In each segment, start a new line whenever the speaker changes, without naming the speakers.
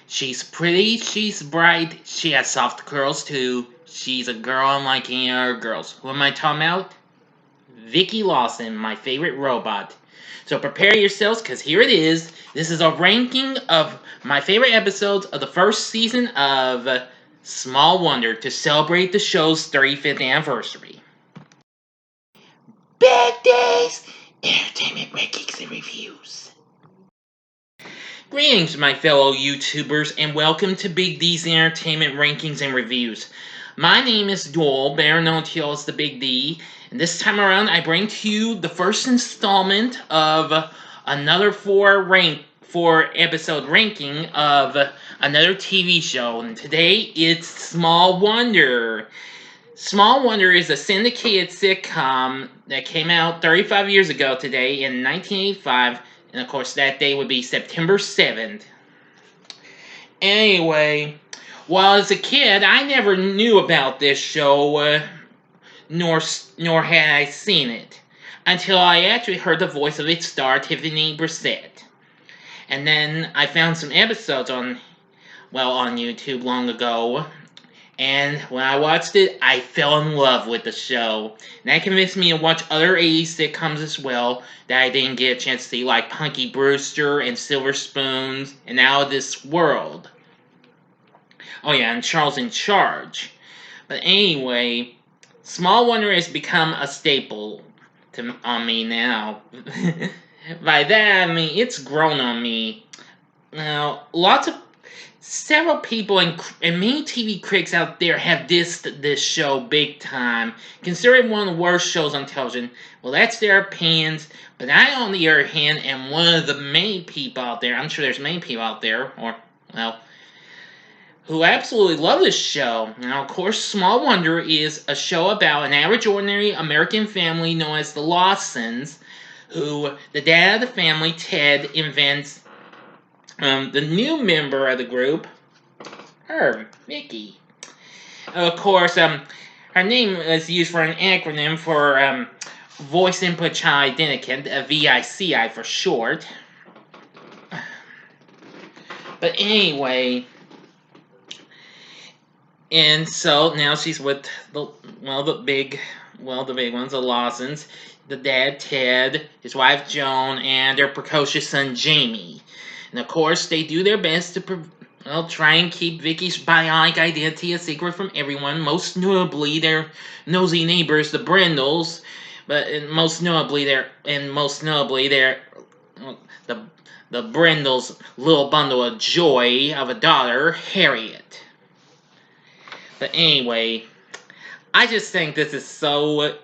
She's pretty, she's bright, she has soft curls too. She's a girl unlike any other girls. Who am I talking about? Vicky Lawson, my favorite robot. So prepare yourselves, because here it is. This is a ranking of my favorite episodes of the first season of Small Wonder to celebrate the show's 35th anniversary. Bad Days, Entertainment Rankings and Reviews. Greetings, my fellow YouTubers, and welcome to Big D's Entertainment Rankings and Reviews. My name is Doyle, better known to you as the Big D, and this time around I bring to you the first installment of another four episode ranking of another TV show, and today it's Small Wonder. Small Wonder is a syndicated sitcom that came out 35 years ago today in 1985, and of course that day would be September 7th. Anyway, while as a kid I never knew about this show, nor had I seen it, until I actually heard the voice of its star, Tiffany Brissett. And then I found some episodes on YouTube long ago, and when I watched it, I fell in love with the show. And that convinced me to watch other 80s sitcoms as well that I didn't get a chance to see, like Punky Brewster and Silver Spoons and Out of This World. Oh yeah, and Charles in Charge. But anyway, Small Wonder has become a staple on me now. By that I mean it's grown on me. Now, several people and many TV critics out there have dissed this show big time, considered one of the worst shows on television. Well, that's their opinions, but I, on the other hand, am one of the many people out there, I'm sure there's many people out there, who absolutely love this show. Now, of course, Small Wonder is a show about an average, ordinary American family known as the Lawsons, who the dad of the family, Ted, invents the new member of the group, Vicky. Of course, her name is used for an acronym for Voice Input Child Identicant, VICI for short. But anyway, and so now she's with the big ones, the Lawsons, the dad Ted, his wife Joan, and their precocious son Jamie. And of course, they do their best to try and keep Vicky's bionic identity a secret from everyone, most notably their nosy neighbors, the Brindles, but most notably the Brindles' little bundle of joy of a daughter, Harriet. But anyway, I just think this is so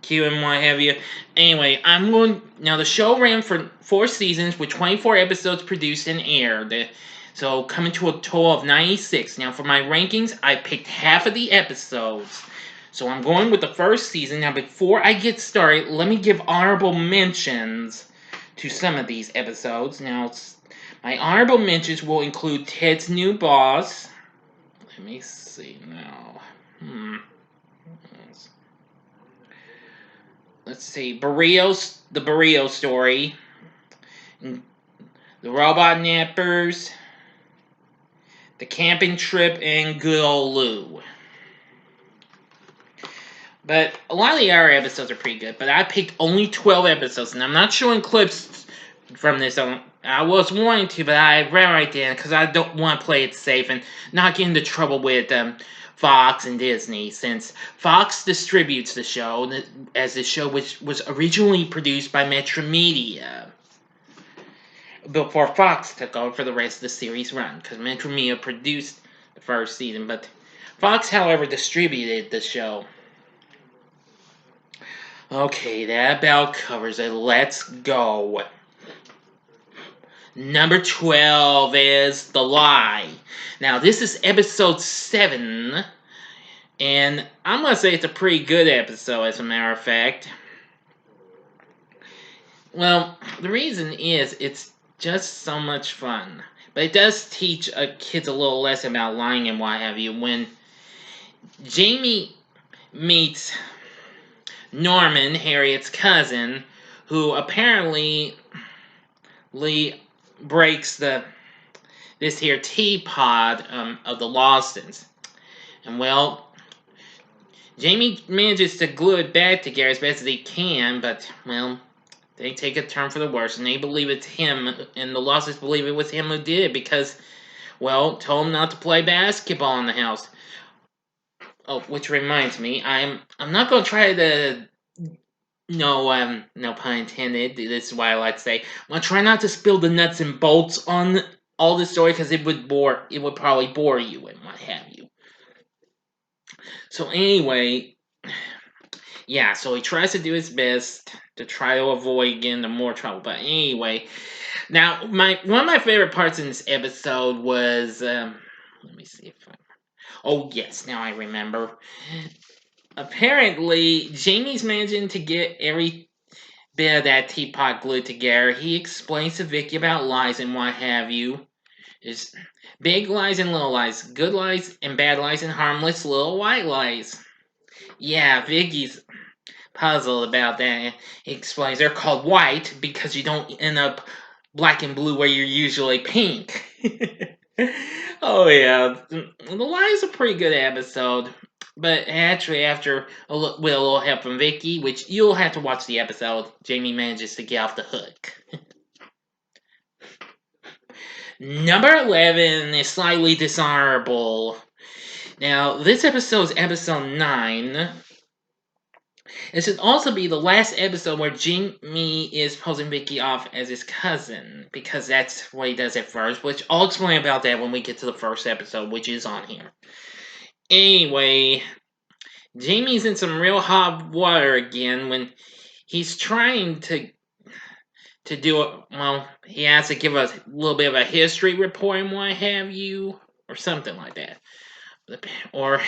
cute and what have you. Anyway, now the show ran for 4 seasons with 24 episodes produced and aired. So coming to a total of 96. Now for my rankings, I picked half of the episodes. So I'm going with the first season. Now before I get started, let me give honorable mentions to some of these episodes. Now my honorable mentions will include Ted's new boss. Let me see now. Let's see, the Burrito Story, the Robot Nappers, the Camping Trip, and Good Old Lou. But a lot of the other episodes are pretty good, but I picked only 12 episodes, and I'm not showing clips from this. I was wanting to, but I ran right there because I don't want to play it safe and not get into trouble with Fox and Disney, since Fox distributes the show, as the show which was originally produced by Metromedia before Fox took over for the rest of the series run, because Metromedia produced the first season, but Fox, however, distributed the show. Okay, that about covers it. Let's go. Number 12 is The Lie. Now, this is episode 7, and I'm going to say it's a pretty good episode, as a matter of fact. Well, the reason is it's just so much fun. But it does teach kids a little lesson about lying and what have you. When Jamie meets Norman, Harriet's cousin, who apparently breaks the this here teapot of the Lawsons. And well, Jamie manages to glue it back together as best as he can, but well, they take a turn for the worse, and they believe it's him, and the Lawsons believe it was him who did it because, well, told him not to play basketball in the house. Oh, which reminds me, I'm not gonna try to no pun intended. This is why I like to say I'm gonna try not to spill the nuts and bolts on all the story because it would probably bore you and what have you. So anyway, yeah, so he tries to do his best to try to avoid getting into more trouble. But anyway, now my one of my favorite parts in this episode was let me see if I, oh yes, now I remember. Apparently, Jamie's managing to get every bit of that teapot glued together. He explains to Vicky about lies and what have you. There's big lies and little lies, good lies and bad lies, and harmless little white lies. Yeah, Vicky's puzzled about that. He explains they're called white because you don't end up black and blue where you're usually pink. Oh yeah, the lie is a pretty good episode. But actually, after with a little help from Vicky, which you'll have to watch the episode, Jamie manages to get off the hook. Number 11 is slightly dishonorable. Now, this episode is episode 9. This should also be the last episode where Jamie is posing Vicky off as his cousin, because that's what he does at first, which I'll explain about that when we get to the first episode, which is on here. Anyway, Jamie's in some real hot water again when he's trying to do it. Well, he has to give a little bit of a history report and what have you, or something like that, or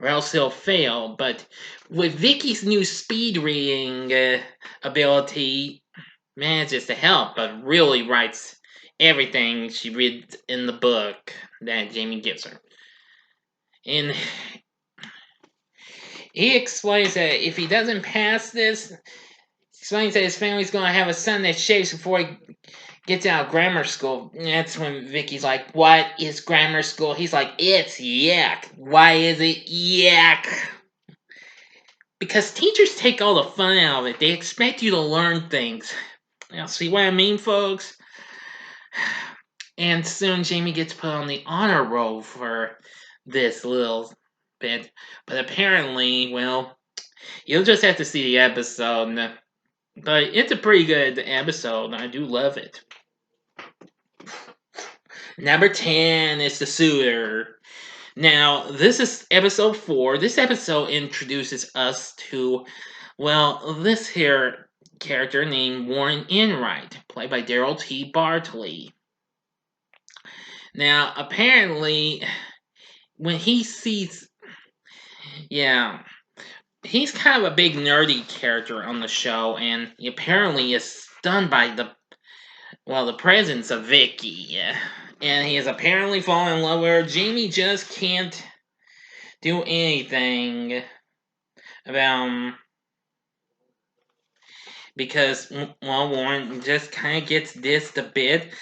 else he'll fail. But with Vicky's new speed reading ability, manages to help, but really writes everything she reads in the book that Jamie gives her. And he explains that if he doesn't pass this, explains that his family's gonna have a son that shaves before he gets out of grammar school. And that's when Vicky's like, "What is grammar school?" He's like, "It's yuck." Why is it yuck? Because teachers take all the fun out of it. They expect you to learn things. Now, see what I mean, folks? And soon Jamie gets put on the honor roll for this little bit. But apparently, well, you'll just have to see the episode. But it's a pretty good episode. I do love it. Number 10 is The Suitor. Now, this is episode 4. This episode introduces us to, well, this here character named Warren Enright, played by Daryl T. Bartley. Now, apparently, when he sees, yeah, he's kind of a big nerdy character on the show, and he apparently is stunned by the presence of Vicky. And he is apparently falling in love with her. Jamie just can't do anything about him because, well, Warren just kind of gets dissed a bit,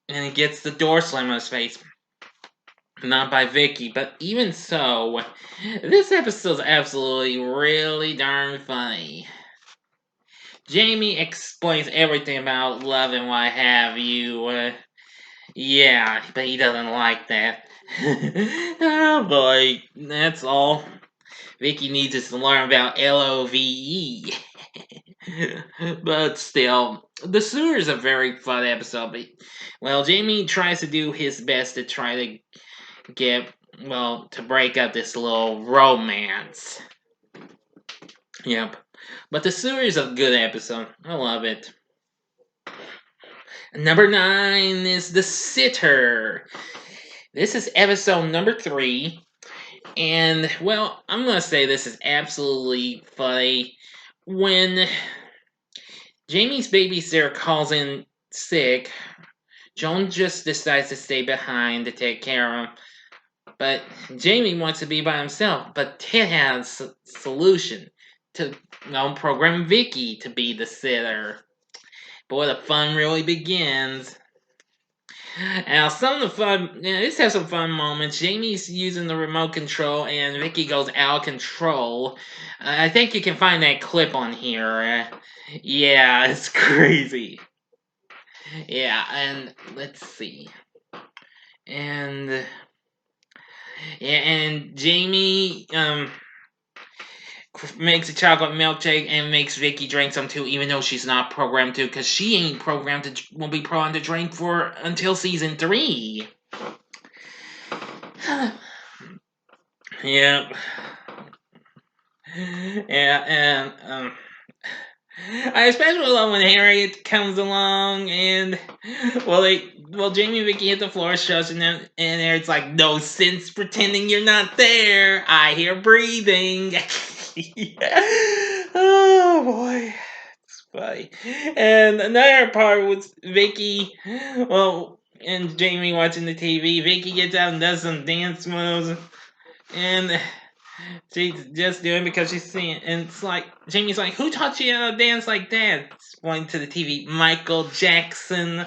and he gets the door slammed on his face. Not by Vicky, but even so, this episode's absolutely really darn funny. Jamie explains everything about love and what have you. Yeah, but he doesn't like that. Oh boy, that's all Vicky needs is to learn about LOVE. But still, The Sewer is a very fun episode. But, well, Jamie tries to do his best to try to to break up this little romance. Yep. But The Sewer is a good episode. I love it. Number 9 is The Sitter. This is episode number 3. And, well, I'm going to say this is absolutely funny. When Jamie's babysitter calls in sick, Joan just decides to stay behind to take care of him. But Jamie wants to be by himself. But Ted has a solution to program Vicky to be the sitter. Boy, the fun really begins. Now, some of the fun, this has some fun moments. Jamie's using the remote control, and Vicky goes out of control. I think you can find that clip on here. Yeah, it's crazy. Yeah, and let's see. And yeah, and Jamie makes a chocolate milkshake and makes Vicky drink some too, even though she's not programmed to, because she ain't programmed to. Won't be programmed to drink for until season 3. Yep. Yeah, and I especially love when Harriet comes along and Jamie and Vicky hit the floor shush and Harriet's like, no sense pretending you're not there. I hear breathing. Oh boy. It's funny. And another part was Vicky and Jamie watching the TV. Vicky gets out and does some dance moves and she's just doing it because she's seeing it. And it's like, Jamie's like, who taught you how to dance like that? It's pointing to the TV, Michael Jackson.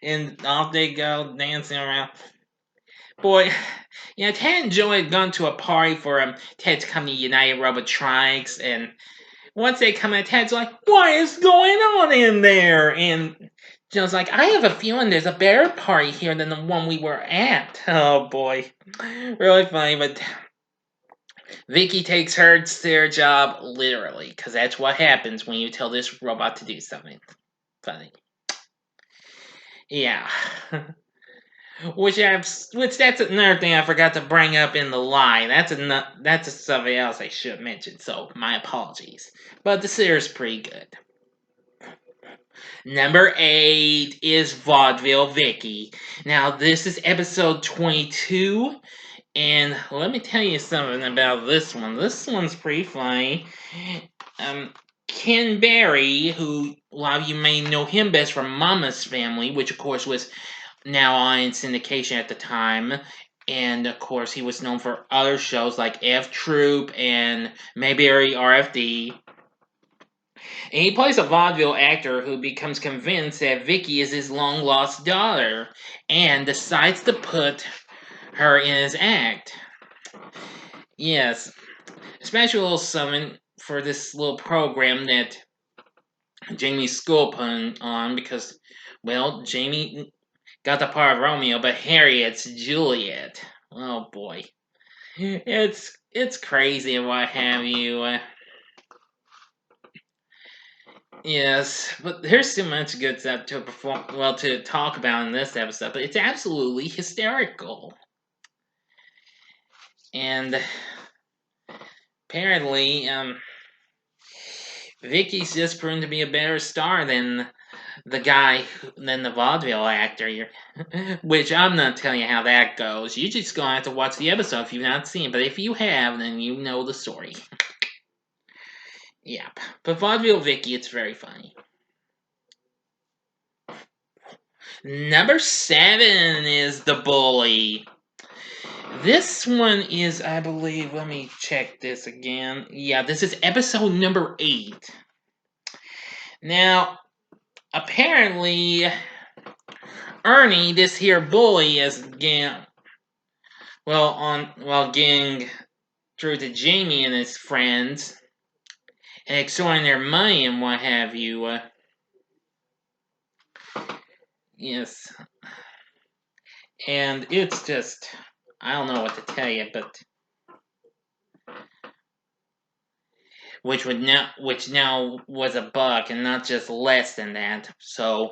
And off they go, dancing around. Boy, Ted and Joe had gone to a party for Ted's company, United Robotronics. And once they come in, Ted's like, what is going on in there? And Joe's like, I have a feeling there's a better party here than the one we were at. Oh boy. Really funny, but Vicky takes their job literally, because that's what happens when you tell this robot to do something. Funny. Yeah. which that's another thing I forgot to bring up in the line. That's something else I should mention. So my apologies. But the series is pretty good. Number 8 is Vaudeville Vicky. Now this is episode 22. And let me tell you something about this one. This one's pretty funny. Ken Berry, who a lot of you may know him best from Mama's Family, which of course was now on in syndication at the time. And of course, he was known for other shows like F Troop and Mayberry RFD. And he plays a vaudeville actor who becomes convinced that Vicky is his long lost daughter and decides to put her in his act. Yes, special little summon for this little program that Jamie's school put on because, well, Jamie got the part of Romeo, but Harriet's Juliet. Oh boy, it's crazy and what have you. Yes, but there's too much good stuff to talk about in this episode. But it's absolutely hysterical, and apparently, Vicky's just proven to be a better star than the vaudeville actor. Which I'm not telling you how that goes. You just gonna have to watch the episode if you've not seen it. But if you have, then you know the story. Yep. But vaudeville Vicky, it's very funny. Number 7 is The Bully. This one is, I believe, let me check this again. Yeah, this is episode number 8. Now, apparently, Ernie, this here bully, is getting through to Jamie and his friends and extorting their money and what have you. Yes, and it's just, I don't know what to tell you, but which now was a buck and not just less than that. So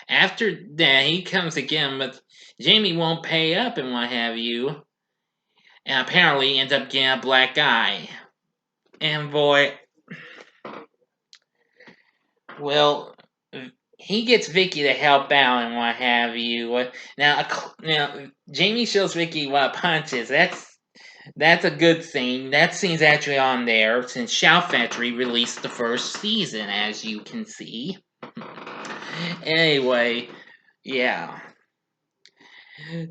after that, he comes again, but Jamie won't pay up and what have you, and apparently ends up getting a black eye. And boy, well, he gets Vicky to help out and what have you. Now, Jamie shows Vicky what a punch is. That's a good thing. That scene's actually on there since Shout Factory released the first season, as you can see. Anyway, yeah.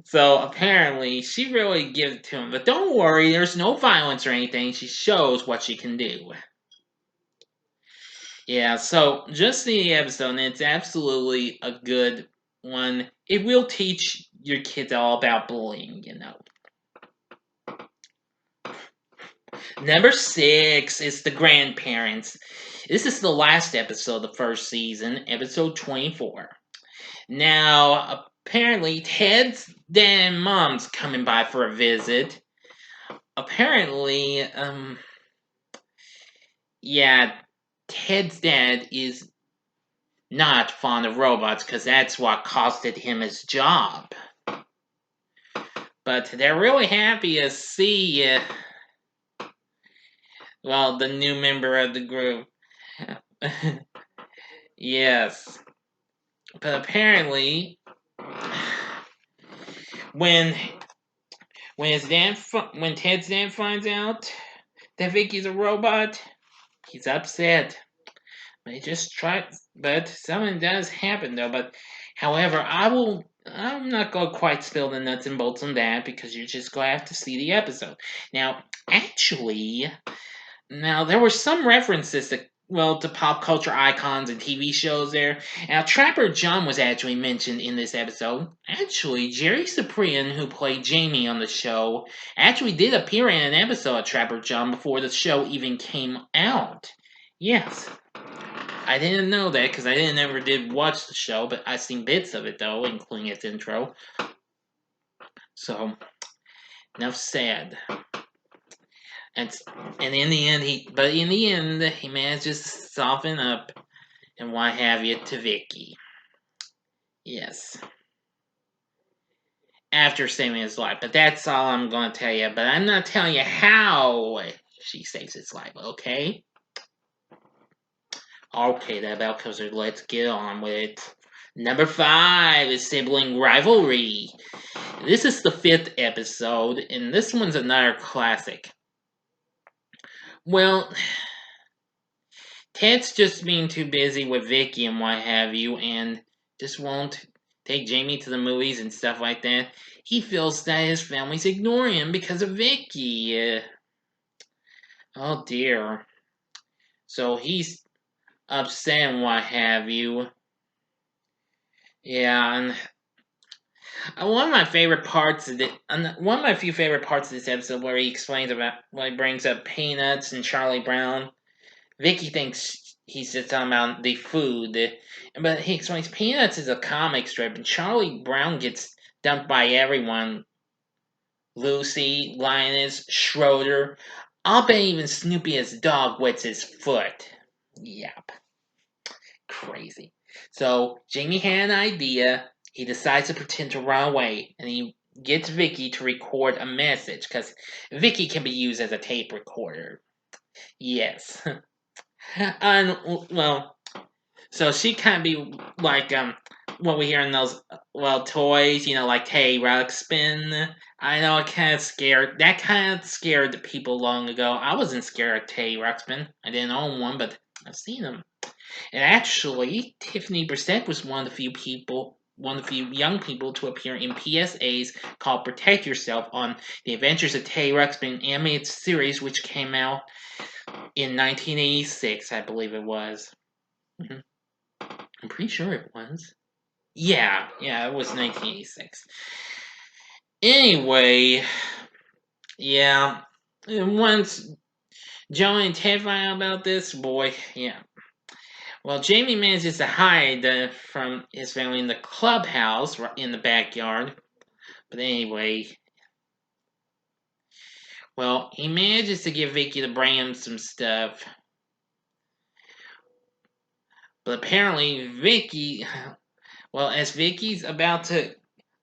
So apparently, she really gives it to him. But don't worry, there's no violence or anything. She shows what she can do. Yeah, so just the episode, and it's absolutely a good one. It will teach your kids all about bullying. Number 6 is the grandparents. This is the last episode of the first season, episode 24. Now, apparently, Ted's dad and mom's coming by for a visit. Apparently, yeah, Ted's dad is not fond of robots because that's what costed him his job. But they're really happy to see, well, the new member of the group. Yes. But apparently, when when Ted's dad finds out that Vicky's a robot, he's upset. But he just try. But something does happen though. But however, I'm not gonna quite spill the nuts and bolts on that because you're just gonna have to see the episode. Now, actually, there were some references to pop culture icons and TV shows there. Now, Trapper John was actually mentioned in this episode. Actually, Jerry Cyprian, who played Jamie on the show, actually did appear in an episode of Trapper John before the show even came out. Yes. I didn't know that because I never did watch the show, but I've seen bits of it though, including its intro. So, enough said. And in the end, he manages to soften up and what have you to Vicky. Yes. After saving his life. But that's all I'm going to tell you. But I'm not telling you how she saves his life, okay? Okay, that about covers it. Let's get on with it. Number 5 is sibling rivalry. This is the 5th episode, and this one's another classic. Well, Ted's just being too busy with Vicky and what have you, and just won't take Jamie to the movies and stuff like that. He feels that his family's ignoring him because of Vicky. Oh dear. So he's upset and what have you. Yeah, and one of my favorite parts of it, one of my few favorite parts of this episode, where he explains about, he brings up Peanuts and Charlie Brown. Vicky thinks he's just talking about the food, but he explains Peanuts is a comic strip, and Charlie Brown gets dumped by everyone. Lucy, Linus, Schroeder. I'll bet even Snoopy as dog wets his foot. Yep. Crazy. So Jamie had an idea. He decides to pretend to run away, and he gets Vicky to record a message because Vicky can be used as a tape recorder. Yes. And well, so she kind of be like what we hear in those toys, like Tay Ruxpin. I know it kind of scared the people long ago. I wasn't scared of Tay Ruxpin. I didn't own one, but I've seen them. And actually, Tiffany Brissett was one of the few young people to appear in PSA's called Protect Yourself on The Adventures of Tay Ruxpin animated series, which came out in 1986, I believe it was. Mm-hmm. I'm pretty sure it was. Yeah, it was 1986. Anyway, yeah. Once Joey and Ted find out about this, boy, yeah. Well, Jamie manages to hide from his family in the clubhouse in the backyard. But anyway, well, he manages to get Vicky to bring him some stuff. But apparently, Vicky, as Vicky's about to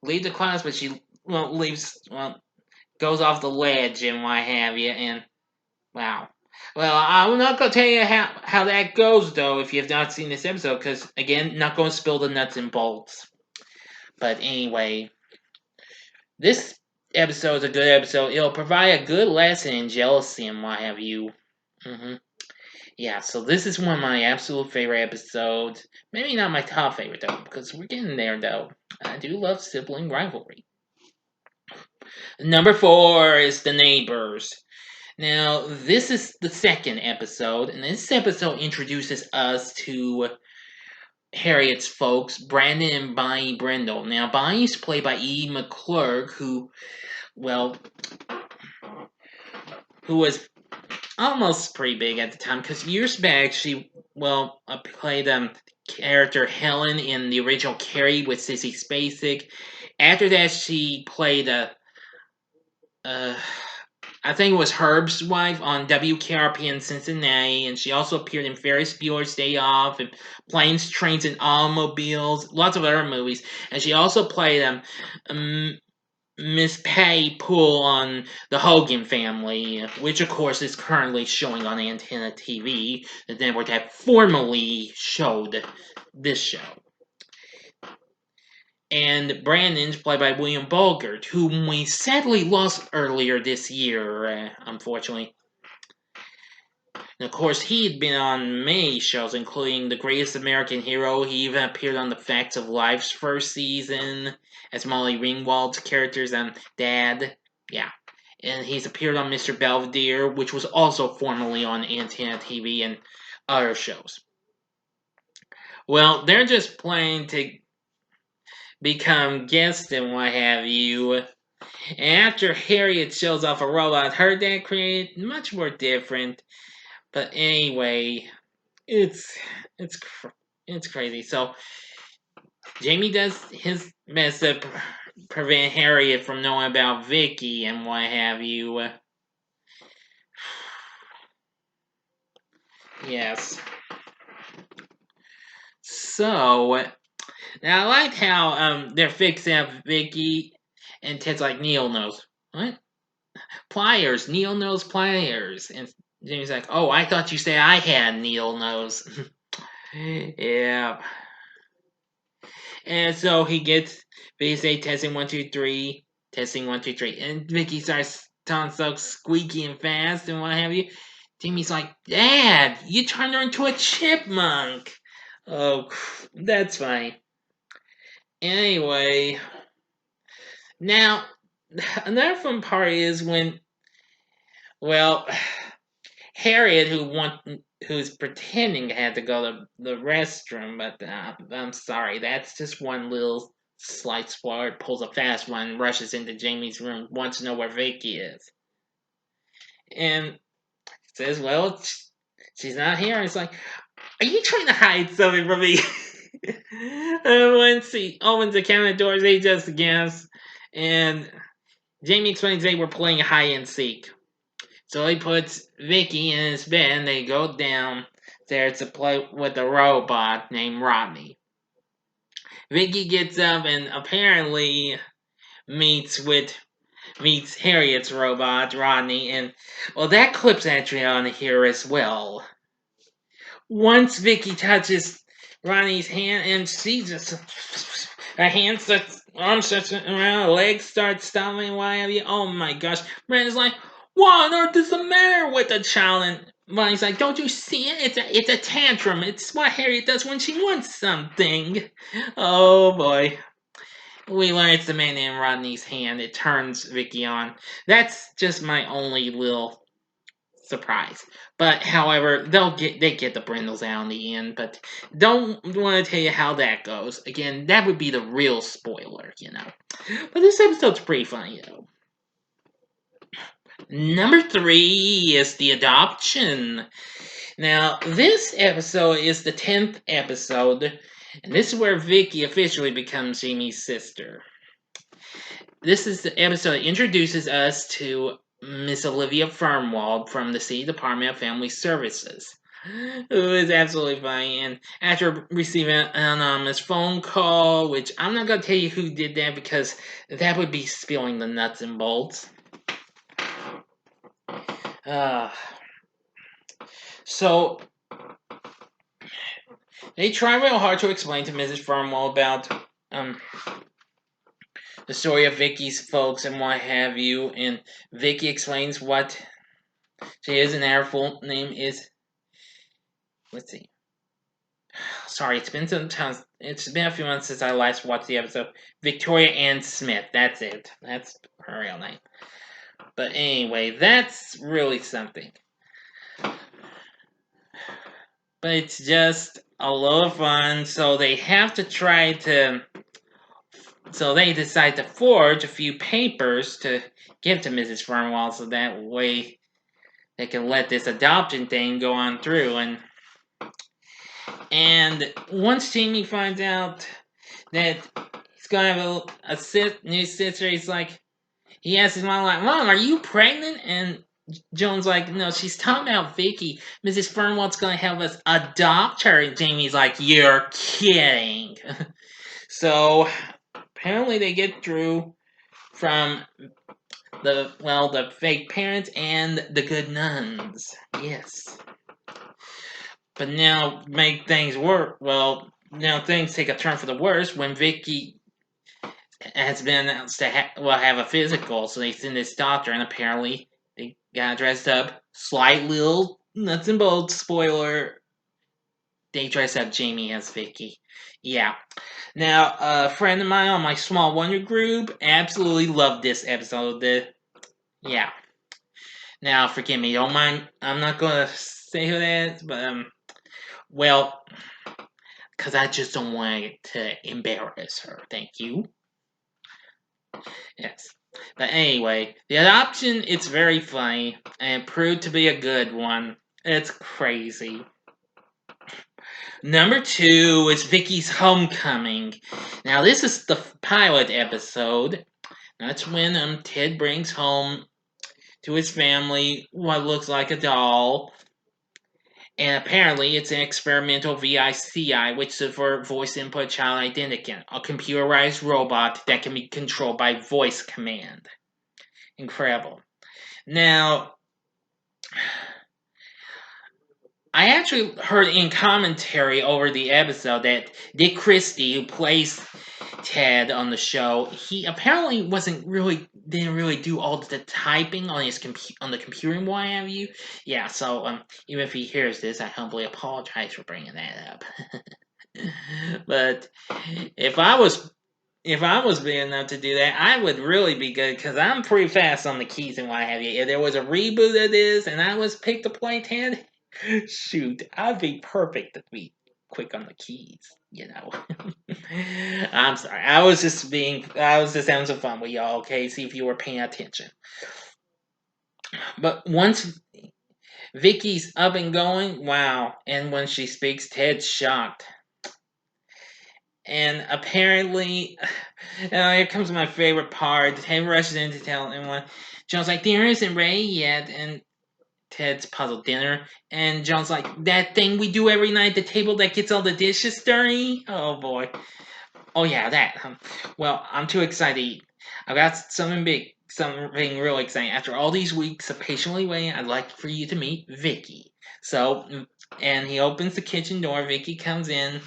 leave the class, but she goes off the ledge and what have you, and wow. Well, I'm not gonna tell you how that goes though if you have not seen this episode, because again, not gonna spill the nuts and bolts. But anyway, this episode is a good episode. It'll provide a good lesson in jealousy and what have you. Mm-hmm. Yeah, so this is one of my absolute favorite episodes. Maybe not my top favorite though, because we're getting there though. I do love sibling rivalry. Number 4 is The Neighbors. Now, this is the second episode, and this episode introduces us to Harriet's folks, Brandon and Bonnie Brindle. Now, Bonnie's played by E. McClurg, well, who was almost pretty big at the time, because years back she, played character Helen in the original Carrie with Sissy Spacek. After that, she played uh, I think it was Herb's wife on WKRP in Cincinnati, and she also appeared in Ferris Bueller's Day Off and Planes, Trains, and Automobiles, lots of other movies. And she also played um, Miss Patty Poole on The Hogan Family, which of course is currently showing on Antenna TV, the network that formerly showed this show. And Brandon's played by William Bogert, whom we sadly lost earlier this year, unfortunately. And of course, he had been on many shows, including The Greatest American Hero. He even appeared on The Facts of Life's first season as Molly Ringwald's character's dad. Yeah. And he's appeared on Mr. Belvedere, which was also formerly on Antenna TV and other shows. Well, they're just planning to become guests and what have you. And after Harriet shows off a robot her dad created, much more different. But anyway, it's it's it's crazy. So Jamie does his best to prevent Harriet from knowing about Vicky and what have you. Yes. So now I like how they're fixing up Vicky, and Ted's like, Neil knows what pliers. Neil knows pliers, and Jamie's like, oh, I thought you said I had Neil knows. Yeah. And so he gets they say testing 1 2 3, testing 1 2 3, and Vicky starts talking so squeaky and fast and what have you. Timmy's like, Dad, you turned her into a chipmunk. Oh, that's fine. Anyway, now another fun part is when, well, Harriet, who's pretending to have to go to the restroom, but I'm sorry, that's just one little slight spoiler. Pulls a fast one, rushes into Jamie's room, wants to know where Vicky is, and says, "Well, she's not here." And it's like, "Are you trying to hide something from me?" And once he opens the cabinet doors, he just gasps, and Jamie explains they were playing hide and seek. So he puts Vicky in his bed and they go down there to play with a robot named Rodney. Vicky gets up and apparently meets Harriet's robot, Rodney, and well that clip's actually on here as well. Once Vicky touches Rodney's hand and she just her hand starts arm starts around, her legs start stomping, why have you? Oh my gosh. Brandon's like, what on earth is the matter with the child? And Bonnie's like, don't you see it? It's a tantrum. It's what Harriet does when she wants something. Oh boy. We learn it's the man in Rodney's hand. It turns Vicky on. That's just my only little surprise. But however, they get the Brindles out in the end. But don't want to tell you how that goes. Again, that would be the real spoiler, you know. But this episode's pretty funny though. Number 3 is the adoption. Now, this episode is the 10th episode, and this is where Vicky officially becomes Jamie's sister. This is the episode that introduces us to Miss Olivia Firmwald from the City Department of Family Services, who is absolutely funny. And after receiving an anonymous phone call, which I'm not going to tell you who did that because that would be spilling the nuts and bolts. So they try real hard to explain to Mrs. Firmwell about the story of Vicky's folks and what have you, and Vicky explains what she is, and her full name is. Let's see. Sorry, it's been some time. It's been a few months since I last watched the episode. Victoria Ann Smith. That's it. That's her real name. But anyway, that's really something. But it's just a lot of fun, so they have to try to. So they decide to forge a few papers to give to Mrs. Fernwell, so that way they can let this adoption thing go on through. And once Jamie finds out that he's gonna have new sister, he asks his mom, like, "Mom, are you pregnant?" And Joan's like, "No, she's talking about Vicky. Mrs. Fernwell's gonna have us adopt her." And Jamie's like, "You're kidding." So apparently they get through from the fake parents and the good nuns. Yes. But now make things work. Well, now things take a turn for the worse when Vicky has been announced to have a physical. So they send this doctor, and apparently they got dressed up. Slight little nuts and bolts spoiler. They dress up Jamie as Vicky. Yeah. Now, a friend of mine on my Small Wonder group absolutely loved this episode. Yeah. Now, forgive me, don't mind. I'm not gonna say who that is, but well, because I just don't want to embarrass her. Thank you. Yes. But anyway, the adoption, it's very funny and proved to be a good one. It's crazy. Number 2 is Vicky's Homecoming. Now, this is the pilot episode. That's when Ted brings home to his family what looks like a doll. And apparently, it's an experimental VICI, which is for voice input child identikit, a computerized robot that can be controlled by voice command. Incredible. Now, I actually heard in commentary over the episode that Dick Christie, who plays Ted on the show, he apparently didn't really do all the typing on on the computer and what have you. Yeah, so even if he hears this, I humbly apologize for bringing that up. But if I was big enough to do that, I would really be good because I'm pretty fast on the keys and what have you. If there was a reboot of this and I was picked to play Ted, shoot, I'd be perfect to be quick on the keys. I'm sorry. I was just having some fun with y'all. Okay, see if you were paying attention. But once Vicky's up and going, wow! And when she speaks, Ted's shocked. And apparently, here comes my favorite part. Ted rushes in to tell everyone. John's like, dinner isn't ready yet. And Ted's puzzled, dinner. And John's like, that thing we do every night at the table that gets all the dishes dirty? Oh boy. Oh yeah, that. Well, I'm too excited to eat. I've got something big, something really exciting. After all these weeks of patiently waiting, I'd like for you to meet Vicky. So, and he opens the kitchen door. Vicky comes in,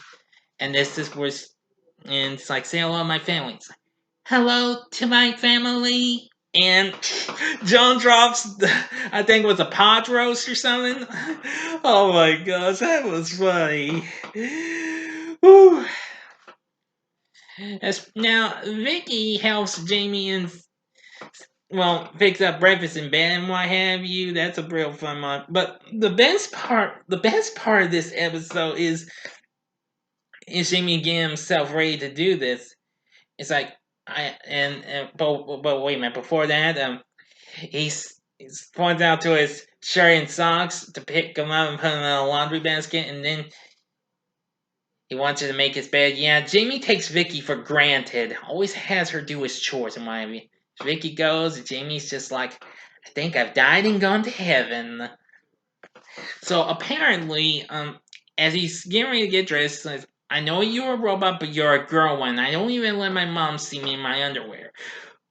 and this is where, and it's like, say hello to my family. It's like, hello to my family. And John drops, I think it was a pod roast or something. Oh my gosh, that was funny. Whew. Now, Vicky helps Jamie and, well, picks up breakfast in bed and what have you. That's a real fun one. But the best part of this episode is Jamie getting himself ready to do this. It's like, but wait a minute. Before that, he's points out to his shirt and socks to pick them up and put them in a laundry basket, and then he wants her to make his bed. Yeah, Jamie takes Vicky for granted. Always has her do his chores in Miami. Vicky goes, and Jamie's just like, I think I've died and gone to heaven. So apparently, as he's getting ready to get dressed, he says, I know you're a robot, but you're a girl one. I don't even let my mom see me in my underwear.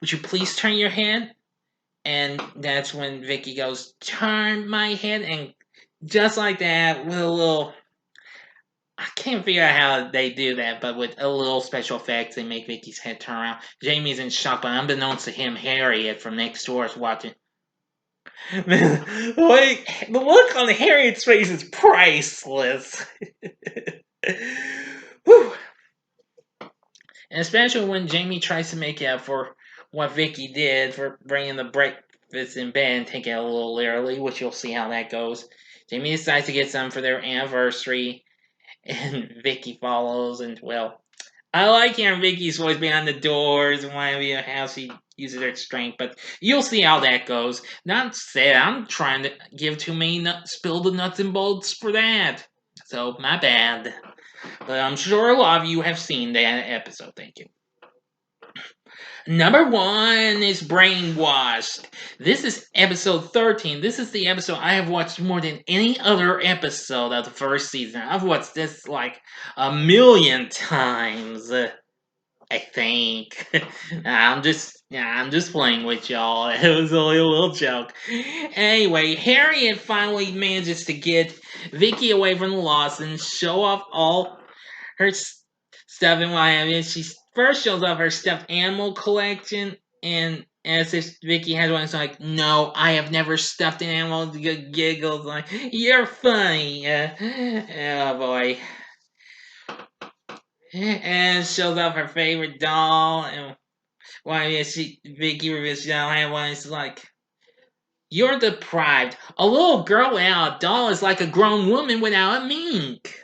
Would you please turn your head? And that's when Vicky goes, turn my head, and just like that, with a little, I can't figure out how they do that, but with a little special effects, they make Vicky's head turn around. Jamie's in shock, but unbeknownst to him, Harriet from next door is watching. Man, like, the look on Harriet's face is priceless. Whew. And especially when Jamie tries to make up for what Vicky did for bringing the breakfast in bed and take it a little early, which you'll see how that goes. Jamie decides to get some for their anniversary, and Vicky follows, and well, I like hearing Vicky's voice behind the doors and why how she uses her strength, but you'll see how that goes. Not said I'm trying to give too many spill the nuts and bolts for that. So my bad. But I'm sure a lot of you have seen that episode. Thank you. Number one is Brainwashed. This is episode 13. This is the episode I have watched more than any other episode of the first season. I've watched this like a million times. I think. I'm just playing with y'all. It was only a little joke. Anyway, Harriet finally manages to get Vicky away from the Lawsons, show off all her stuff in Miami. She first shows off her stuffed animal collection, and as if Vicky has one, it's like, no, I have never stuffed an animal. Giggles like, you're funny. Oh boy. And shows off her favorite doll, and why Vicky reveals she don't have one. It's like, you're deprived. A little girl without a doll is like a grown woman without a mink.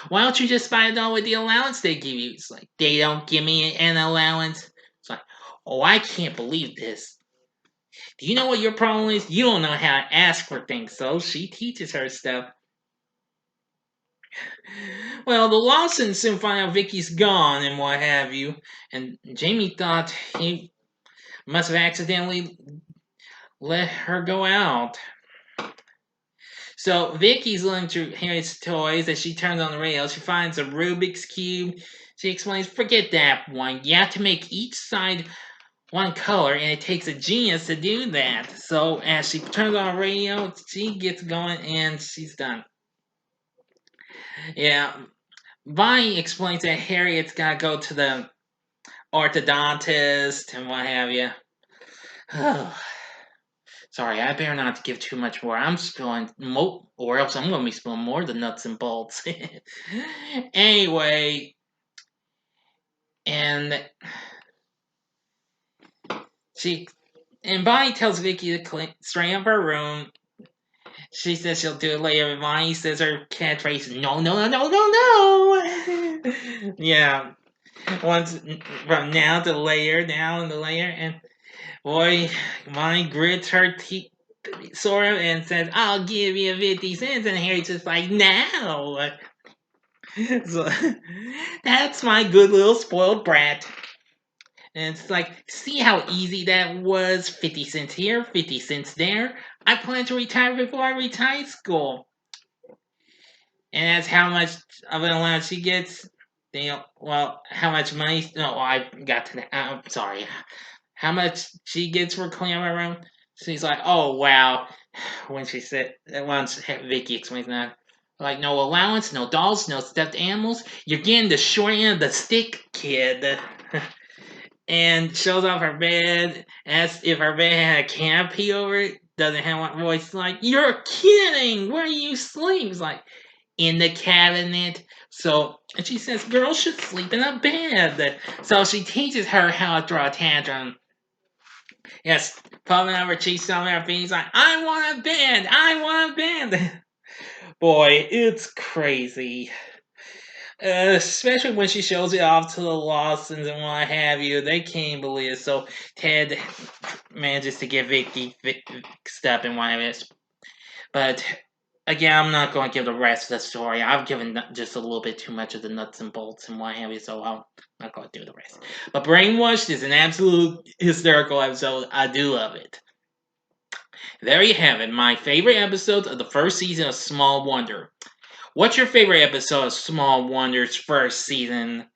Why don't you just buy a doll with the allowance they give you? It's like, they don't give me an allowance. It's like, oh, I can't believe this. Do you know what your problem is? You don't know how to ask for things, so she teaches her stuff. Well, the Lawsons soon find out Vicky's gone and what have you, and Jamie thought he must have accidentally let her go out. So Vicky's looking through Harriet's toys as she turns on the radio. She finds a Rubik's Cube. She explains, forget that one. You have to make each side one color, and it takes a genius to do that. So as she turns on the radio, she gets going, and she's done. Yeah, Bonnie explains that Harriet's got to go to the orthodontist and what have you. Sorry, I better not give too much more. I'm spilling or else I'm going to be spilling more of the nuts and bolts. Anyway, and she and Bonnie tells Vicky to straighten up her room. She says she'll do it later. And Bonnie says her catchphrase, no, no, no, no, no, no. Yeah, once from now to later, now and the later, and boy, Bonnie grits her teeth sort of and says, I'll give you 50 cents. And Harry's just like, no. So, that's my good little spoiled brat. And it's like, see how easy that was? 50 cents here, 50 cents there. I plan to retire before I retire school. And that's how much of an allowance she gets. Well, how much money? No, I got to that. I'm sorry. How much she gets for cleaning up her room? She's like, oh, wow. When she said, once Vicky explains that, like, no allowance, no dolls, no stuffed animals. You're getting the short end of the stick, kid. And shows off her bed, asks if her bed had a canopy over it. Doesn't have one voice like, you're kidding! Where do you sleep? It's like, in the cabinet. So, and she says girls should sleep in a bed. So she teaches her how to throw a tantrum. Yes, puffing up her cheeks, stomping her feet. He's like, I want a band! I want a band! Boy, it's crazy. Especially when she shows it off to the Lawsons and what have you. They can't believe it. So Ted manages to get Vicky fixed up and what have you. But again, I'm not going to give the rest of the story. I've given just a little bit too much of the nuts and bolts and what have you, so I'm not going to do the rest. But Brainwashed is an absolute hysterical episode. I do love it. There you have it, my favorite episodes of the first season of Small Wonder. What's your favorite episode of Small Wonder's first season?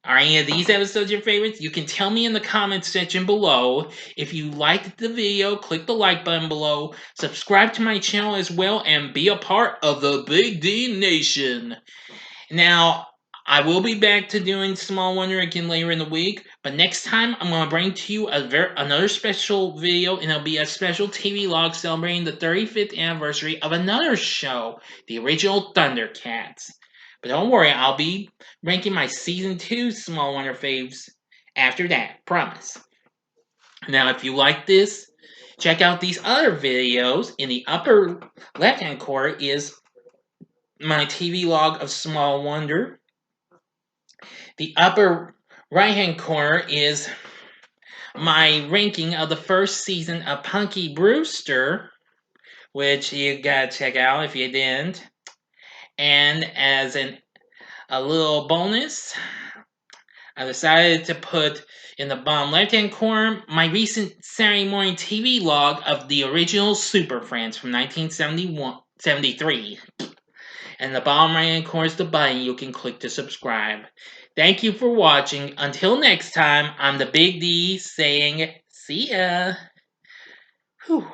Are any of these episodes your favorites? You can tell me in the comments section below. If you liked the video, click the like button below. Subscribe to my channel as well and be a part of the Big D Nation. Now, I will be back to doing Small Wonder again later in the week, but next time I'm going to bring to you another special video, and it'll be a special TV log celebrating the 35th anniversary of another show, the original Thundercats. But don't worry, I'll be ranking my Season 2 Small Wonder faves after that, promise. Now, if you like this, Check out these other videos. In the upper left-hand corner is my TV log of Small Wonder. The upper right-hand corner is my ranking of the first season of Punky Brewster, which you gotta check out if you didn't. And as a little bonus, I decided to put in the bottom left-hand corner my recent Saturday morning TV log of the original Super Friends from 1973. And the bottom right-hand corner is the button you can click to subscribe. Thank you for watching. Until next time, I'm the Big D saying, see ya. Whew.